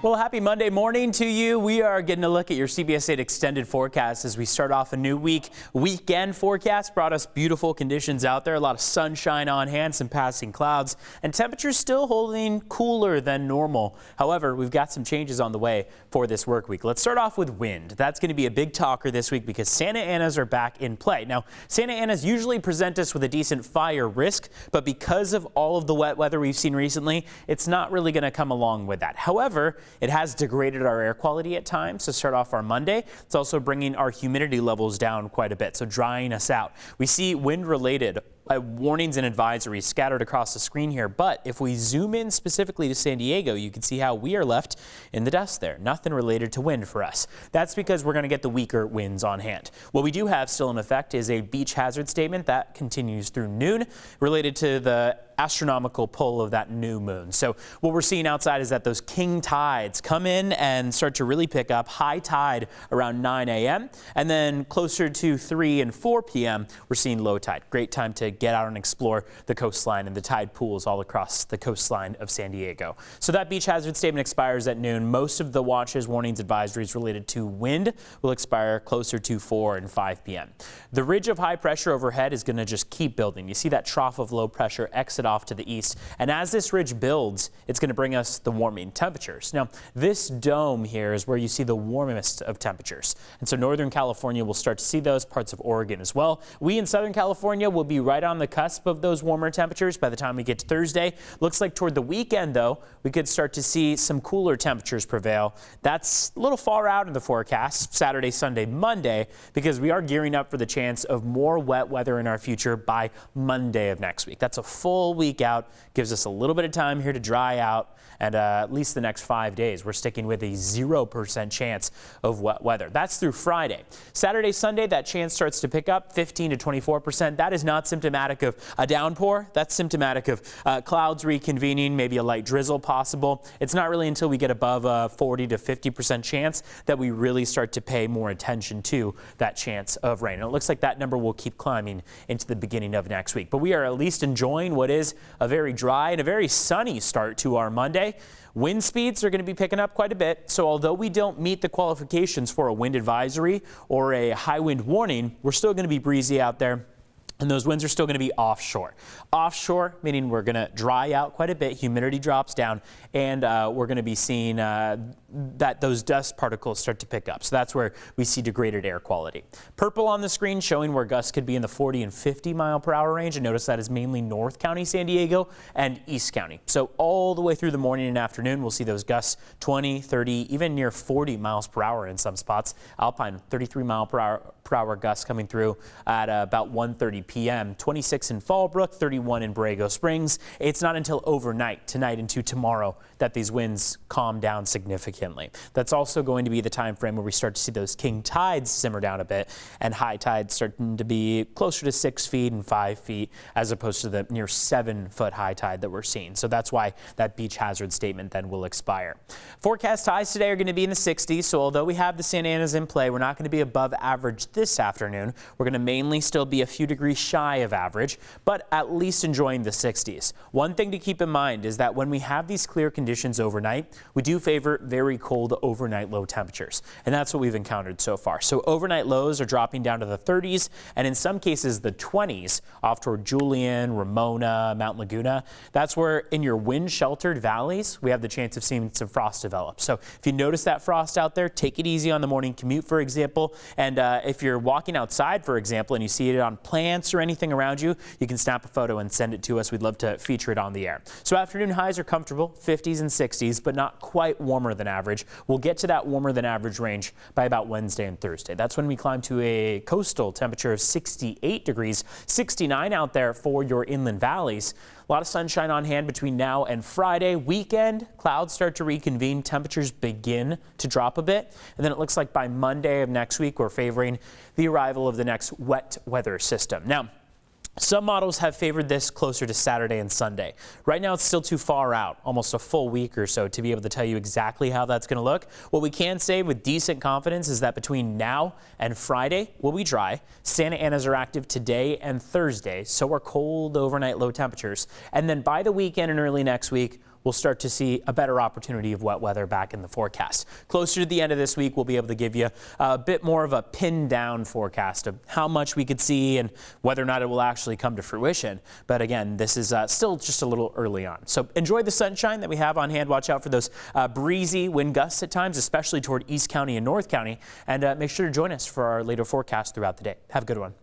Well, happy Monday morning to you. We are getting a look at your CBS 8 extended forecast as we start off a new week. Weekend forecast brought us beautiful conditions out there. A lot of sunshine on hand, some passing clouds, and temperatures still holding cooler than normal. However, we've got some changes on the way for this work week. Let's start off with wind. That's going to be a big talker this week because Santa Anas are back in play. Now, Santa Anas usually present us with a decent fire risk, but because of all of the wet weather we've seen recently, it's not really going to come along with that. However, it has degraded our air quality at times to start off our Monday. It's also bringing our humidity levels down quite a bit, so drying us out. We see wind-related warnings and advisories scattered across the screen here, but if we zoom in specifically to San Diego, you can see how we are left in the dust there. Nothing related to wind for us. That's because we're going to get the weaker winds on hand. What we do have still in effect is a beach hazard statement that continues through noon related to the astronomical pull of that new moon. So what we're seeing outside is that those king tides come in and start to really pick up. High tide around 9 a.m. and then closer to 3 and 4 p.m. we're seeing low tide. Great time to get out and explore the coastline and the tide pools all across the coastline of San Diego. So that beach hazard statement expires at noon. Most of the watches, warnings, advisories related to wind will expire closer to 4 and 5 p.m. The ridge of high pressure overhead is going to just keep building. You see that trough of low pressure exit off to the east, and as this ridge builds, it's going to bring us the warming temperatures. Now, this dome here is where you see the warmest of temperatures, and so Northern California will start to see those, parts of Oregon as well. We in Southern California will be right on the cusp of those warmer temperatures by the time we get to Thursday. Looks like toward the weekend, though, we could start to see some cooler temperatures prevail. That's a little far out in the forecast, Saturday, Sunday, Monday, because we are gearing up for the chance of more wet weather in our future by Monday of next week. That's a full week out, gives us a little bit of time here to dry out, and at least the next 5 days we're sticking with a 0% chance of wet weather. That's through Friday. Saturday, Sunday, that chance starts to pick up 15 to 24%. That is not symptomatic of a downpour. That's symptomatic of clouds reconvening, maybe a light drizzle possible. It's not really until we get above a 40 to 50% chance that we really start to pay more attention to that chance of rain. And it looks like that number will keep climbing into the beginning of next week. But we are at least enjoying what is a very dry and a very sunny start to our Monday. Wind speeds are going to be picking up quite a bit, so although we don't meet the qualifications for a wind advisory or a high wind warning, we're still going to be breezy out there. And those winds are still going to be offshore. Offshore, meaning we're going to dry out quite a bit, humidity drops down, and we're going to be seeing that those dust particles start to pick up. So that's where we see degraded air quality. Purple on the screen showing where gusts could be in the 40 and 50 mile per hour range. And notice that is mainly North County, San Diego, and East County. So all the way through the morning and afternoon, we'll see those gusts 20, 30, even near 40 miles per hour in some spots. Alpine, 33 mile per hour gusts coming through at about 1:30 p.m. 26 in Fallbrook, 31 in Borrego Springs. It's not until overnight, tonight into tomorrow, that these winds calm down significantly. That's also going to be the time frame where we start to see those king tides simmer down a bit and high tides starting to be closer to 6 feet and 5 feet as opposed to the near 7-foot high tide that we're seeing. So that's why that beach hazard statement then will expire. Forecast highs today are going to be in the 60s. So although we have the Santa Anas in play, we're not going to be above average this afternoon. We're going to mainly still be a few degrees shy of average, but at least enjoying the 60s. One thing to keep in mind is that when we have these clear conditions overnight, we do favor very cold overnight low temperatures, and that's what we've encountered so far. So overnight lows are dropping down to the 30s and in some cases the 20s off toward Julian, Ramona, Mount Laguna. That's where in your wind sheltered valleys we have the chance of seeing some frost develop. So if you notice that frost out there, take it easy on the morning commute, for example, and if you're walking outside, for example, and you see it on plants or anything around you, you can snap a photo and send it to us. We'd love to feature it on the air. So afternoon highs are comfortable, 50s and 60s, but not quite warmer than average. We'll get to that warmer than average range by about Wednesday and Thursday. That's when we climb to a coastal temperature of 68 degrees, 69 out there for your inland valleys. A lot of sunshine on hand between now and Friday. Weekend, clouds start to reconvene. Temperatures begin to drop a bit. And then it looks like by Monday of next week, we're favoring the arrival of the next wet weather system. Now, some models have favored this closer to Saturday and Sunday. Right now, it's still too far out, almost a full week or so, to be able to tell you exactly how that's going to look. What we can say with decent confidence is that between now and Friday, we'll be dry. Santa Anas are active today and Thursday, so are cold overnight low temperatures. And then by the weekend and early next week, we'll start to see a better opportunity of wet weather back in the forecast. Closer to the end of this week, we'll be able to give you a bit more of a pinned down forecast of how much we could see and whether or not it will actually come to fruition. But again, this is still just a little early on. So enjoy the sunshine that we have on hand. Watch out for those breezy wind gusts at times, especially toward East County and North County. And make sure to join us for our later forecast throughout the day. Have a good one.